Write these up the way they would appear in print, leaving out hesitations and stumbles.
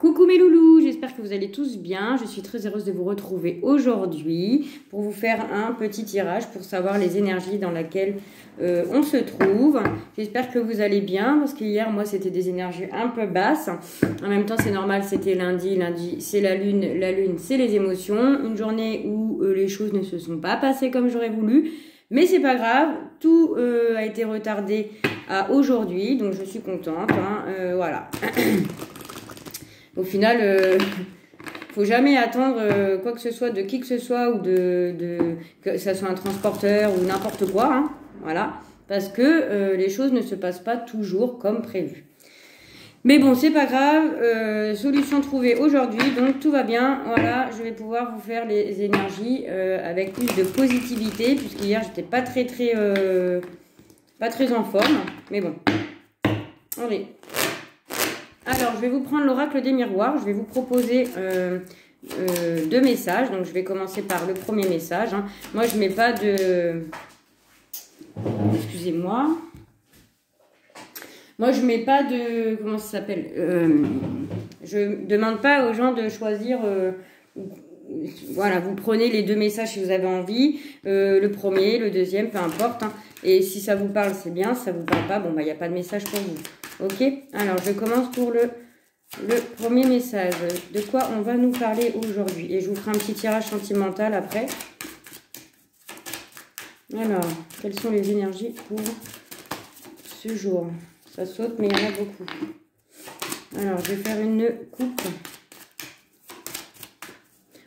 Coucou mes loulous, j'espère que vous allez tous bien. Je suis très heureuse de vous retrouver aujourd'hui pour vous faire un petit tirage pour savoir les énergies dans lesquelles on se trouve. J'espère que vous allez bien parce qu'hier, moi, c'était des énergies un peu basses. En même temps, c'est normal, c'était lundi. Lundi, c'est la lune, c'est les émotions. Une journée où les choses ne se sont pas passées comme j'aurais voulu. Mais c'est pas grave, tout a été retardé à aujourd'hui, donc je suis contente. Voilà. Au final, faut jamais attendre quoi que ce soit de qui que ce soit ou que ça soit un transporteur ou n'importe quoi. Hein, voilà, parce que les choses ne se passent pas toujours comme prévu. Mais bon, c'est pas grave. Solution trouvée aujourd'hui, donc tout va bien. Voilà, je vais pouvoir vous faire les énergies avec plus de positivité, puisqu'hier j'étais pas très en forme. Mais bon, allez. Alors, je vais vous prendre l'oracle des miroirs. Je vais vous proposer deux messages. Donc, je vais commencer par le premier message. Hein. Moi, je mets pas de... Excusez-moi. Moi, je mets pas de... Comment ça s'appelle je demande pas aux gens de choisir... voilà, vous prenez les deux messages si vous avez envie. Le premier, le deuxième, peu importe. Hein. Et si ça vous parle, c'est bien. Si ça vous parle pas, bon, bah, il n'y a pas de message pour vous. Ok, alors je commence pour le premier message. De quoi on va nous parler aujourd'hui? Et je vous ferai un petit tirage sentimental après. Alors, quelles sont les énergies pour ce jour? Ça saute, mais il y en a beaucoup. Alors, je vais faire une coupe.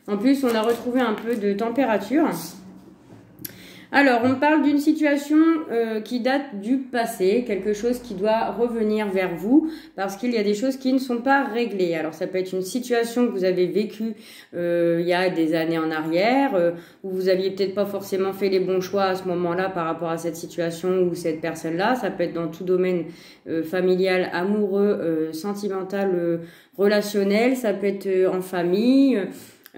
En plus, on a retrouvé un peu de température. Alors, on parle d'une situation qui date du passé, quelque chose qui doit revenir vers vous parce qu'il y a des choses qui ne sont pas réglées. Alors, ça peut être une situation que vous avez vécue il y a des années en arrière, où vous aviez peut-être pas forcément fait les bons choix à ce moment-là par rapport à cette situation ou cette personne-là. Ça peut être dans tout domaine familial, amoureux, sentimental, relationnel. Ça peut être en famille.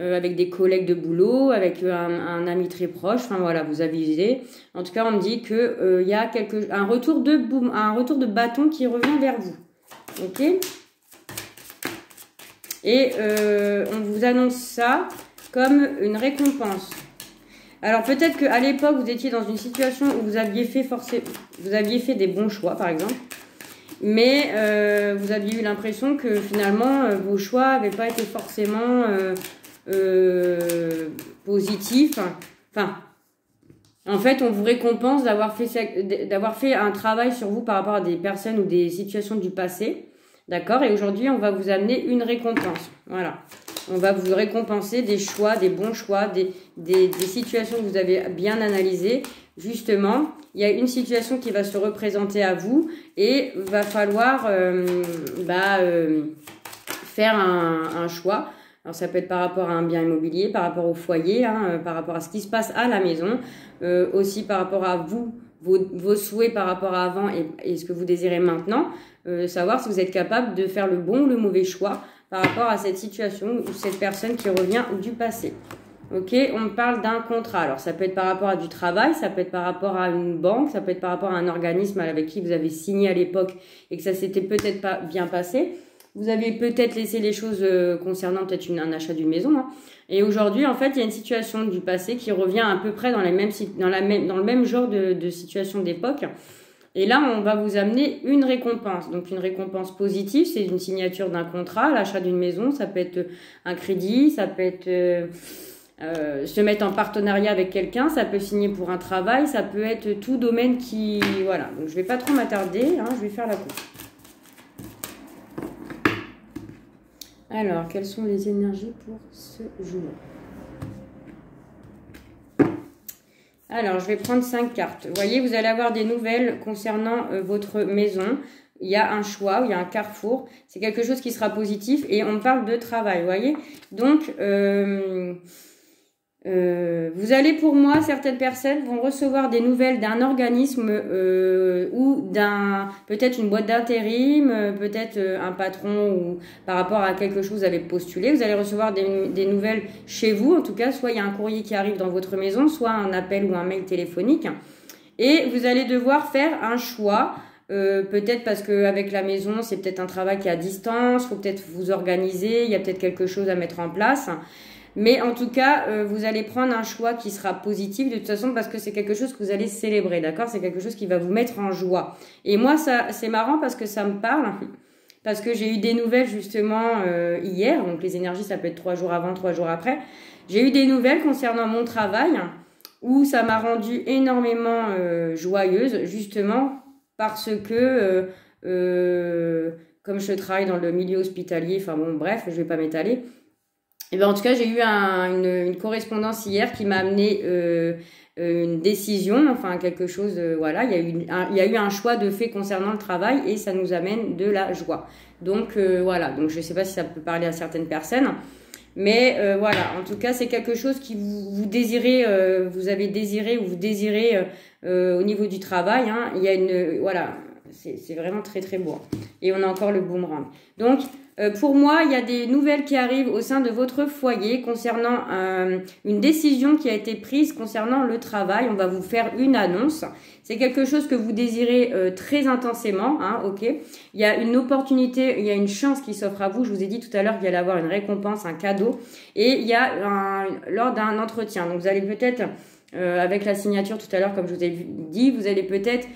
Avec des collègues de boulot, avec un ami très proche, enfin voilà, vous avisez. En tout cas, on me dit que y a un retour de bâton qui revient vers vous. Ok. Et on vous annonce ça comme une récompense. Alors peut-être qu'à l'époque, vous étiez dans une situation où vous aviez fait des bons choix, par exemple. Mais vous aviez eu l'impression que finalement, vos choix n'avaient pas été forcément... positif. Enfin, en fait, on vous récompense d'avoir fait un travail sur vous par rapport à des personnes ou des situations du passé. D'accord? Et aujourd'hui, on va vous amener une récompense. Voilà. On va vous récompenser des choix, des bons choix, des situations que vous avez bien analysées. Justement, il y a une situation qui va se représenter à vous et va falloir faire un choix. Alors, ça peut être par rapport à un bien immobilier, par rapport au foyer, hein, par rapport à ce qui se passe à la maison, aussi par rapport à vous, vos souhaits par rapport à avant et ce que vous désirez maintenant, savoir si vous êtes capable de faire le bon ou le mauvais choix par rapport à cette situation ou cette personne qui revient du passé. Ok, on parle d'un contrat. Alors, ça peut être par rapport à du travail, ça peut être par rapport à une banque, ça peut être par rapport à un organisme avec qui vous avez signé à l'époque et que ça s'était peut-être pas bien passé. Vous avez peut-être laissé les choses concernant peut-être un achat d'une maison. Hein. Et aujourd'hui, en fait, il y a une situation du passé qui revient à peu près dans le même genre de situation d'époque. Et là, on va vous amener une récompense. Donc, une récompense positive, c'est une signature d'un contrat, l'achat d'une maison. Ça peut être un crédit, ça peut être se mettre en partenariat avec quelqu'un, ça peut signer pour un travail, ça peut être tout domaine qui... Voilà, donc je vais pas trop m'attarder, hein, je vais faire la coupe. Alors, quelles sont les énergies pour ce jour? Alors, je vais prendre 5 cartes. Vous voyez, vous allez avoir des nouvelles concernant votre maison. Il y a un choix, il y a un carrefour. C'est quelque chose qui sera positif et on parle de travail, vous voyez. Donc, vous allez, pour moi, certaines personnes vont recevoir des nouvelles d'un organisme ou peut-être une boîte d'intérim, peut-être un patron ou par rapport à quelque chose que vous avez postulé. Vous allez recevoir des nouvelles chez vous, en tout cas, soit il y a un courrier qui arrive dans votre maison, soit un appel ou un mail téléphonique. Et vous allez devoir faire un choix peut-être parce qu'avec la maison, c'est peut-être un travail qui est à distance, faut peut-être vous organiser, il y a peut-être quelque chose à mettre en place. Mais en tout cas, vous allez prendre un choix qui sera positif de toute façon parce que c'est quelque chose que vous allez célébrer, d'accord? C'est quelque chose qui va vous mettre en joie. Et moi, ça, c'est marrant parce que ça me parle, parce que j'ai eu des nouvelles justement hier. Donc les énergies, ça peut être 3 jours avant, 3 jours après. J'ai eu des nouvelles concernant mon travail où ça m'a rendue énormément joyeuse justement parce que comme je travaille dans le milieu hospitalier, enfin bon, bref, je vais pas m'étaler. Et ben en tout cas, j'ai eu une correspondance hier qui m'a amené une décision, enfin quelque chose, voilà, il y a eu un choix de fait concernant le travail et ça nous amène de la joie. Donc voilà, donc je sais pas si ça peut parler à certaines personnes, mais voilà, en tout cas, c'est quelque chose qui vous désirez, vous avez désiré ou vous désirez au niveau du travail, hein, il y a voilà, c'est vraiment très très beau. Et on a encore le boomerang. Donc pour moi, il y a des nouvelles qui arrivent au sein de votre foyer concernant une décision qui a été prise concernant le travail. On va vous faire une annonce. C'est quelque chose que vous désirez très intensément, hein, ok. Il y a une opportunité, il y a une chance qui s'offre à vous. Je vous ai dit tout à l'heure qu'il y allait avoir une récompense, un cadeau. Et il y a lors d'un entretien. Donc vous allez peut-être... avec la signature tout à l'heure, comme je vous ai dit, vous allez peut-être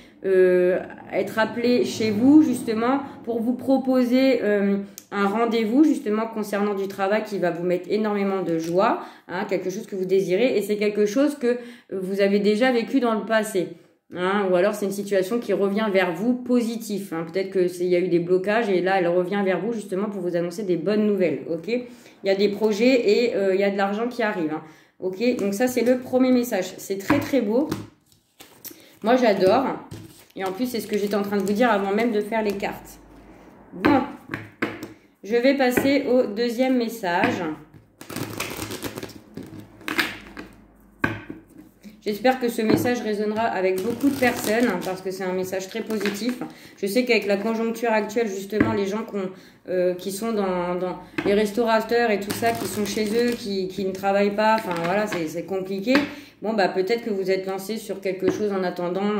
être appelé chez vous justement pour vous proposer un rendez-vous justement concernant du travail qui va vous mettre énormément de joie, hein, quelque chose que vous désirez et c'est quelque chose que vous avez déjà vécu dans le passé. Hein, ou alors c'est une situation qui revient vers vous positif. Hein. Peut-être que il y a eu des blocages et là elle revient vers vous justement pour vous annoncer des bonnes nouvelles. Ok, il y a des projets et il y a de l'argent qui arrive. Hein. Ok, donc ça c'est le premier message. C'est très très beau. Moi j'adore. Et en plus c'est ce que j'étais en train de vous dire avant même de faire les cartes. Bon, je vais passer au deuxième message. J'espère que ce message résonnera avec beaucoup de personnes parce que c'est un message très positif. Je sais qu'avec la conjoncture actuelle, justement, les gens qui sont dans les restaurateurs et tout ça, qui sont chez eux, qui ne travaillent pas, enfin voilà, c'est compliqué. Bon, bah peut-être que vous êtes lancé sur quelque chose en attendant,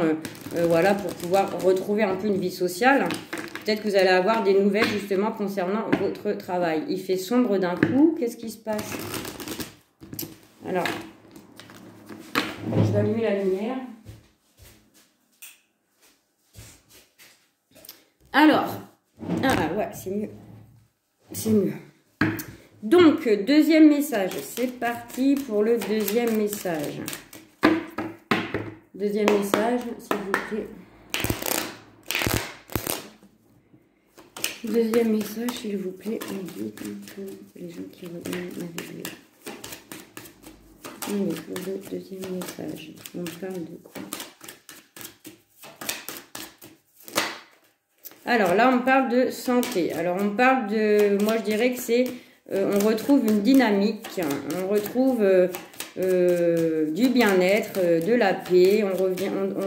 voilà, pour pouvoir retrouver un peu une vie sociale. Peut-être que vous allez avoir des nouvelles justement concernant votre travail. Il fait sombre d'un coup. Qu'est-ce qui se passe? Alors... je vais allumer la lumière. Alors, ah ouais, c'est mieux. C'est mieux. Donc, deuxième message. C'est parti pour le deuxième message. Deuxième message, s'il vous plaît. Deuxième message, s'il vous plaît. On dit que les gens qui reviennent m'avaient vu. Allez, pour le deuxième message, on parle de quoi? Alors là, on parle de santé. Alors on parle de, moi je dirais que c'est, on retrouve une dynamique, on retrouve du bien-être, de la paix, on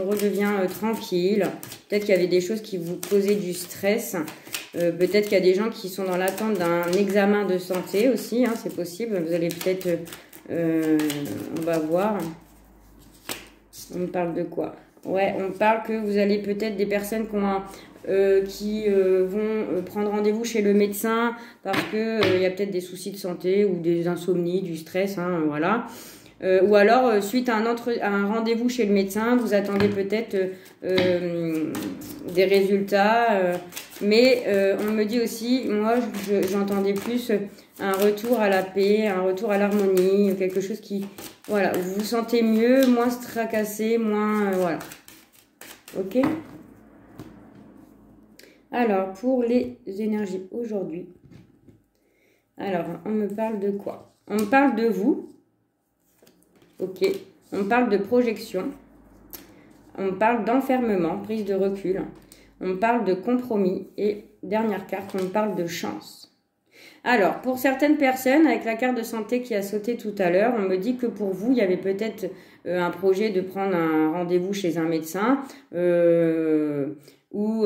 redevient tranquille. Peut-être qu'il y avait des choses qui vous causaient du stress. Peut-être qu'il y a des gens qui sont dans l'attente d'un examen de santé aussi, hein, c'est possible. Vous allez peut-être... on va voir. On parle de quoi? Ouais, on parle que vous allez peut-être des personnes qui vont prendre rendez-vous chez le médecin parce que il y a peut-être des soucis de santé ou des insomnies, du stress, hein, voilà. Ou alors, suite à un rendez-vous chez le médecin, vous attendez peut-être des résultats. Mais on me dit aussi, moi j'entendais plus un retour à la paix, un retour à l'harmonie, quelque chose qui, voilà, vous vous sentez mieux, moins tracassé, moins, voilà. Ok? Alors, pour les énergies aujourd'hui, alors, on me parle de quoi? On me parle de vous. Ok. On parle de projection. On parle d'enfermement, prise de recul. On parle de compromis. Et dernière carte, on parle de chance. Alors, pour certaines personnes, avec la carte de santé qui a sauté tout à l'heure, on me dit que pour vous, il y avait peut-être un projet de prendre un rendez-vous chez un médecin ou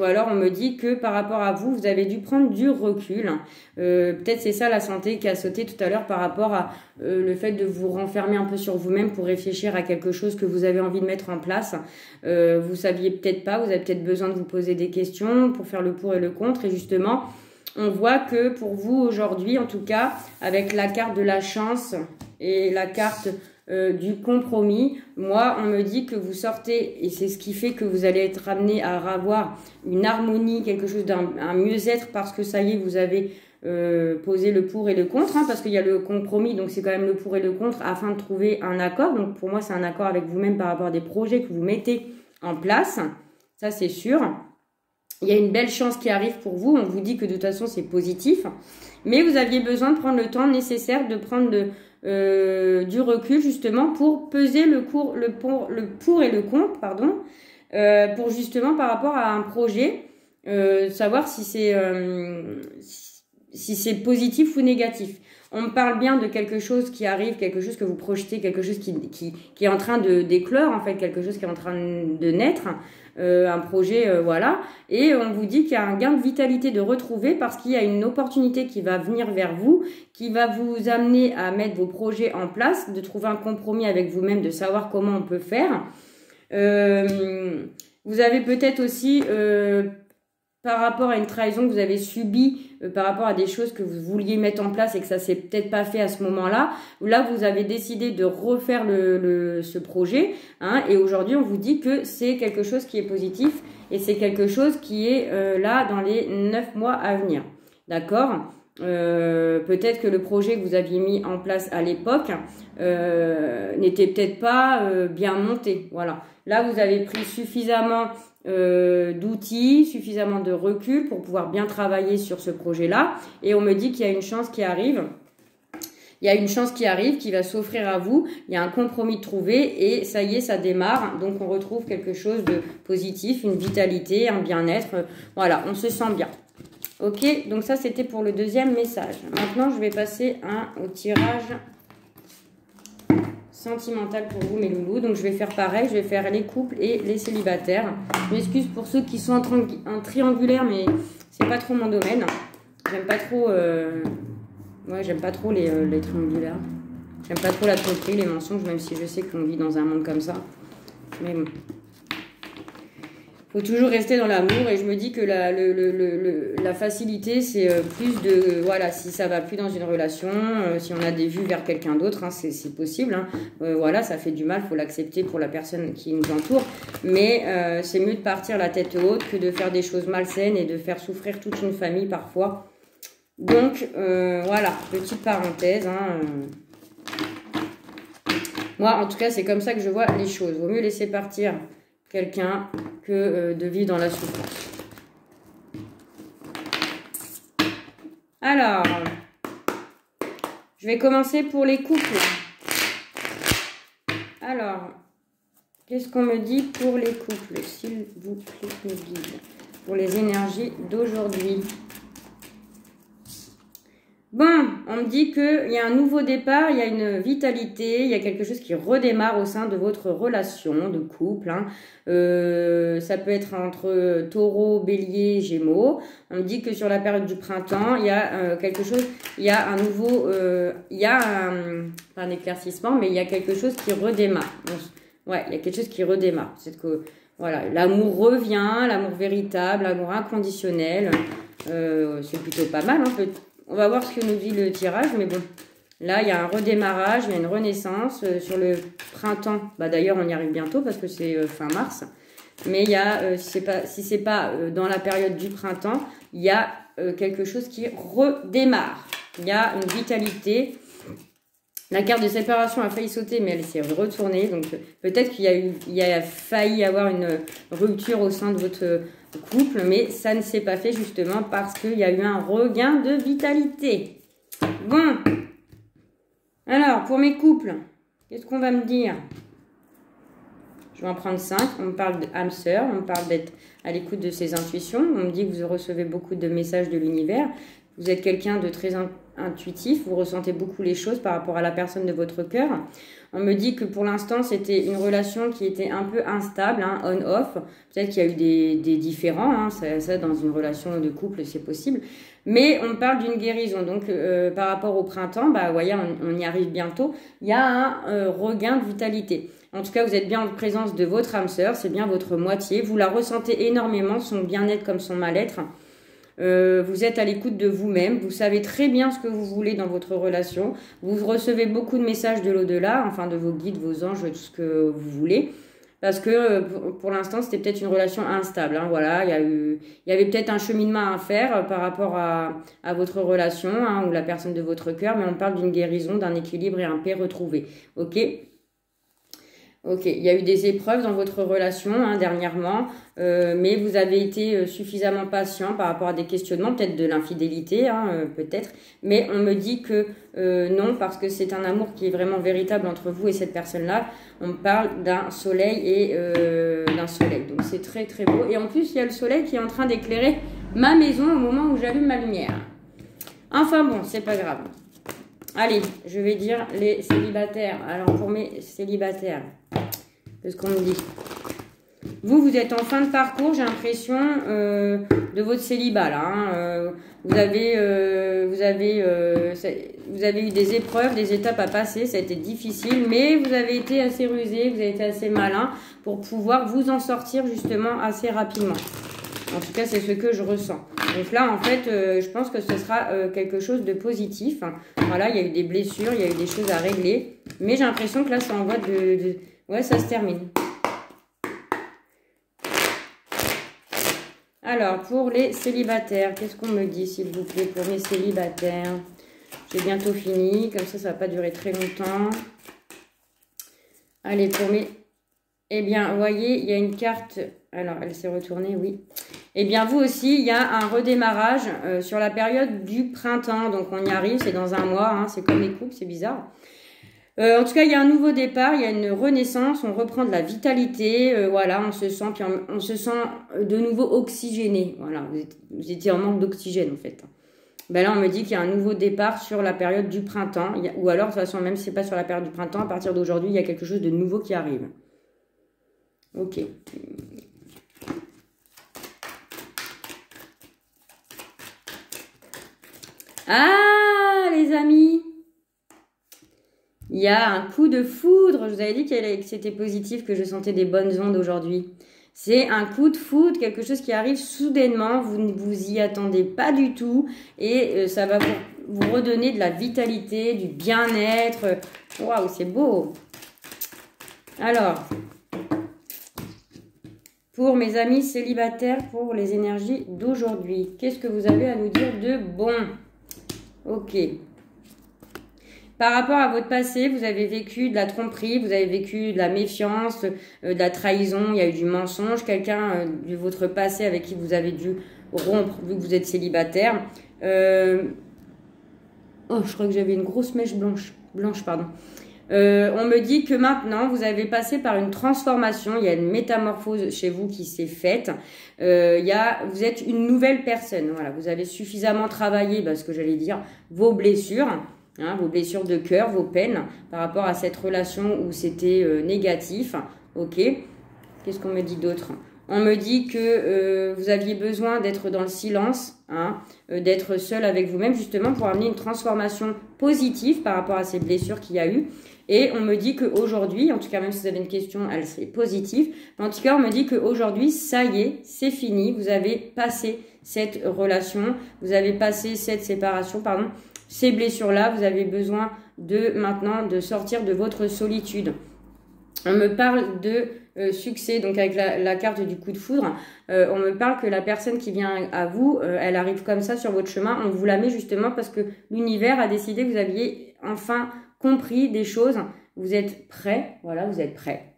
alors on me dit que par rapport à vous, vous avez dû prendre du recul. Peut-être c'est ça la santé qui a sauté tout à l'heure par rapport à le fait de vous renfermer un peu sur vous-même pour réfléchir à quelque chose que vous avez envie de mettre en place. Vous saviez peut-être pas, vous avez peut-être besoin de vous poser des questions pour faire le pour et le contre. Et justement, on voit que pour vous aujourd'hui, en tout cas, avec la carte de la chance et la carte du compromis, moi on me dit que vous sortez, et c'est ce qui fait que vous allez être amené à avoir une harmonie, quelque chose d'un mieux-être, parce que ça y est, vous avez posé le pour et le contre, hein, parce qu'il y a le compromis, donc c'est quand même le pour et le contre afin de trouver un accord. Donc pour moi c'est un accord avec vous-même par rapport à des projets que vous mettez en place, ça c'est sûr. Il y a une belle chance qui arrive pour vous, on vous dit que de toute façon c'est positif, mais vous aviez besoin de prendre le temps nécessaire, de prendre du recul justement pour peser le pour et le contre, pardon, pour justement par rapport à un projet, savoir si c'est positif ou négatif. On me parle bien de quelque chose qui arrive, quelque chose que vous projetez, quelque chose qui est en train de d'éclore, en fait, quelque chose qui est en train de naître, un projet, voilà. Et on vous dit qu'il y a un gain de vitalité de retrouver parce qu'il y a une opportunité qui va venir vers vous, qui va vous amener à mettre vos projets en place, de trouver un compromis avec vous-même, de savoir comment on peut faire. Vous avez peut-être aussi... par rapport à une trahison que vous avez subie, par rapport à des choses que vous vouliez mettre en place et que ça s'est peut-être pas fait à ce moment-là, là vous avez décidé de refaire ce projet, hein, et aujourd'hui on vous dit que c'est quelque chose qui est positif et c'est quelque chose qui est là dans les 9 mois à venir, d'accord? Peut-être que le projet que vous aviez mis en place à l'époque n'était peut-être pas bien monté, voilà. Là vous avez pris suffisamment d'outils, suffisamment de recul pour pouvoir bien travailler sur ce projet-là. Et on me dit qu'il y a une chance qui arrive. Il y a une chance qui arrive, qui va s'offrir à vous. Il y a un compromis de trouver et ça y est, ça démarre. Donc on retrouve quelque chose de positif, une vitalité, un bien-être. Voilà, on se sent bien. Ok, donc ça c'était pour le deuxième message. Maintenant, je vais passer au tirage sentimental pour vous mes loulous. Donc je vais faire pareil, je vais faire les couples et les célibataires. Je m'excuse pour ceux qui sont en triangulaire, mais c'est pas trop mon domaine. J'aime pas trop j'aime pas trop les triangulaires. J'aime pas trop la tromperie, les mensonges, même si je sais qu'on vit dans un monde comme ça. Mais bon. Faut toujours rester dans l'amour et je me dis que la facilité c'est plus de voilà, si ça va plus dans une relation, si on a des vues vers quelqu'un d'autre, hein, c'est possible, hein, voilà, ça fait du mal, faut l'accepter pour la personne qui nous entoure, mais c'est mieux de partir la tête haute que de faire des choses malsaines et de faire souffrir toute une famille parfois. Donc voilà, petite parenthèse, hein, moi en tout cas c'est comme ça que je vois les choses, vaut mieux laisser partir quelqu'un que de vivre dans la souffrance. Alors, je vais commencer pour les couples. Alors, qu'est-ce qu'on me dit pour les couples, s'il vous plaît, me guide, pour les énergies d'aujourd'hui. Bon, on me dit qu'il y a un nouveau départ, il y a une vitalité, il y a quelque chose qui redémarre au sein de votre relation de couple, hein. Ça peut être entre taureau, bélier, gémeaux. On me dit que sur la période du printemps, il y a quelque chose, il y a un nouveau, il y a pas un éclaircissement, mais il y a quelque chose qui redémarre. Bon, ouais, il y a quelque chose qui redémarre. C'est que, voilà, l'amour revient, l'amour véritable, l'amour inconditionnel. C'est plutôt pas mal, hein, on va voir ce que nous dit le tirage, mais bon, là, il y a un redémarrage, il y a une renaissance sur le printemps. Bah, d'ailleurs, on y arrive bientôt parce que c'est fin mars. Mais il y a, si c'est pas dans la période du printemps, il y a quelque chose qui redémarre. Il y a une vitalité. La carte de séparation a failli sauter, mais elle s'est retournée. Donc, peut-être qu'il y a failli avoir une rupture au sein de votre couple, mais ça ne s'est pas fait justement parce qu'il y a eu un regain de vitalité. Bon. Alors, pour mes couples, qu'est-ce qu'on va me dire? Je vais en prendre 5. On me parle d'âme sœur, on me parle d'être à l'écoute de ses intuitions. On me dit que vous recevez beaucoup de messages de l'univers. Vous êtes quelqu'un de très intuitif, vous ressentez beaucoup les choses par rapport à la personne de votre cœur. On me dit que pour l'instant, c'était une relation qui était un peu instable, hein, on-off. Peut-être qu'il y a eu des différends, hein, ça, dans une relation de couple, c'est possible. Mais on parle d'une guérison. Donc, par rapport au printemps, bah, voyez, on y arrive bientôt. Il y a un regain de vitalité. En tout cas, vous êtes bien en présence de votre âme sœur, c'est bien votre moitié. Vous la ressentez énormément, son bien-être comme son mal-être. Vous êtes à l'écoute de vous-même, vous savez très bien ce que vous voulez dans votre relation, vous recevez beaucoup de messages de l'au-delà, enfin de vos guides, vos anges, tout ce que vous voulez, parce que pour l'instant c'était peut-être une relation instable, hein, voilà, il y avait peut-être un cheminement à faire par rapport à votre relation, hein, ou la personne de votre cœur, mais on parle d'une guérison, d'un équilibre et un paix retrouvé, ok? Ok, il y a eu des épreuves dans votre relation, hein, dernièrement, mais vous avez été suffisamment patient par rapport à des questionnements, peut-être de l'infidélité, hein, peut-être, mais on me dit que non, parce que c'est un amour qui est vraiment véritable entre vous et cette personne-là. On parle d'un soleil et d'un soleil, donc c'est très très beau. Et en plus, il y a le soleil qui est en train d'éclairer ma maison au moment où j'allume ma lumière. Enfin bon, c'est pas grave. Allez, je vais dire les célibataires. Alors pour mes célibataires, qu'est-ce qu'on me dit? Vous êtes en fin de parcours, j'ai l'impression, de votre célibat là. Hein. Vous avez eu des épreuves, des étapes à passer, ça a été difficile, mais vous avez été assez rusé, vous avez été assez malin pour pouvoir vous en sortir justement assez rapidement. En tout cas, c'est ce que je ressens. Donc là, en fait, je pense que ce sera quelque chose de positif. Voilà, il y a eu des blessures, il y a eu des choses à régler. Mais j'ai l'impression que là, ça envoie ouais, ça se termine. Alors, pour les célibataires, qu'est-ce qu'on me dit, s'il vous plaît, pour mes célibataires? J'ai bientôt fini, comme ça ne va pas durer très longtemps. Allez, pour mes... Eh bien, vous voyez, il y a une carte... Alors, elle s'est retournée, oui. Eh bien, vous aussi, il y a un redémarrage sur la période du printemps. Donc, on y arrive, c'est dans un mois, hein, c'est comme les couples, c'est bizarre. En tout cas, il y a un nouveau départ, il y a une renaissance, on reprend de la vitalité, voilà, on se sent de nouveau oxygéné. Voilà, vous étiez en manque d'oxygène, en fait. Ben là, on me dit qu'il y a un nouveau départ sur la période du printemps. Ou alors, de toute façon, même si ce n'est pas sur la période du printemps, à partir d'aujourd'hui, il y a quelque chose de nouveau qui arrive. Ok. Ah, les amis, il y a un coup de foudre. Je vous avais dit que c'était positif, que je sentais des bonnes ondes aujourd'hui. C'est un coup de foudre, quelque chose qui arrive soudainement, vous ne vous y attendez pas du tout et ça va vous redonner de la vitalité, du bien-être. Waouh, c'est beau. Alors, pour mes amis célibataires, pour les énergies d'aujourd'hui, qu'est-ce que vous avez à nous dire de bon? Ok. Par rapport à votre passé, vous avez vécu de la tromperie, vous avez vécu de la méfiance, de la trahison, il y a eu du mensonge, quelqu'un de votre passé avec qui vous avez dû rompre, vu que vous êtes célibataire. Oh, je crois que j'avais une grosse mèche blanche, pardon. On me dit que maintenant, vous avez passé par une transformation, il y a une métamorphose chez vous qui s'est faite. Vous êtes une nouvelle personne, voilà, vous avez suffisamment travaillé, ce que j'allais dire, vos blessures. Hein, vos blessures de cœur, vos peines par rapport à cette relation où c'était négatif. Ok. Qu'est-ce qu'on me dit d'autre? On me dit que vous aviez besoin d'être dans le silence, hein, d'être seul avec vous-même justement pour amener une transformation positive par rapport à ces blessures qu'il y a eu. Et on me dit qu'aujourd'hui, en tout cas même si vous avez une question, elle serait positive. En tout cas, on me dit qu'aujourd'hui, ça y est, c'est fini. Vous avez passé cette relation, vous avez passé cette séparation, pardon. Ces blessures-là, vous avez besoin maintenant de sortir de votre solitude. On me parle de succès, donc avec la carte du coup de foudre, on me parle que la personne qui vient à vous, elle arrive comme ça sur votre chemin, on vous la met justement parce que l'univers a décidé que vous aviez enfin compris des choses, vous êtes prêts, voilà, vous êtes prêts.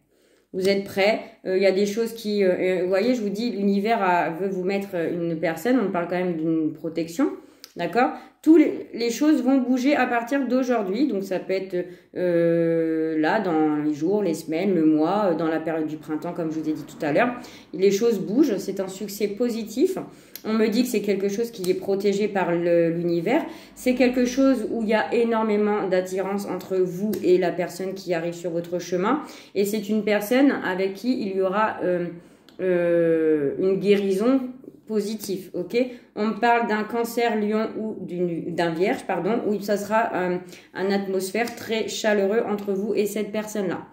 Vous êtes prêts, il y a des choses qui, vous voyez, je vous dis, l'univers veut vous mettre une personne, on parle quand même d'une protection. D'accord? Les choses vont bouger à partir d'aujourd'hui. Donc, ça peut être là, dans les jours, les semaines, le mois, dans la période du printemps, comme je vous ai dit tout à l'heure. Les choses bougent. C'est un succès positif. On me dit que c'est quelque chose qui est protégé par l'univers. C'est quelque chose où il y a énormément d'attirance entre vous et la personne qui arrive sur votre chemin. Et c'est une personne avec qui il y aura une guérison positive. Ok? On me parle d'un cancer lion ou d'un vierge, pardon, où ça sera une atmosphère très chaleureux entre vous et cette personne-là.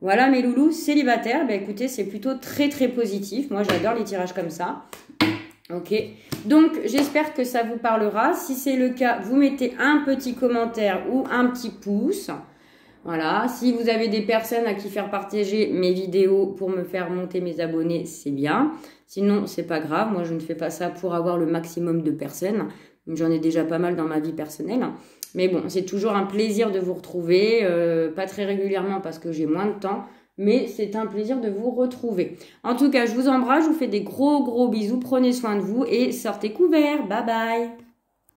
Voilà mes loulous, célibataires, ben écoutez, c'est plutôt très très positif. Moi, j'adore les tirages comme ça. Ok, donc j'espère que ça vous parlera. Si c'est le cas, vous mettez un petit commentaire ou un petit pouce. Voilà, si vous avez des personnes à qui faire partager mes vidéos pour me faire monter mes abonnés, c'est bien. Sinon, c'est pas grave. Moi, je ne fais pas ça pour avoir le maximum de personnes. J'en ai déjà pas mal dans ma vie personnelle. Mais bon, c'est toujours un plaisir de vous retrouver. Pas très régulièrement parce que j'ai moins de temps. Mais c'est un plaisir de vous retrouver. En tout cas, je vous embrasse, je vous fais des gros bisous, prenez soin de vous et sortez couverts. Bye bye.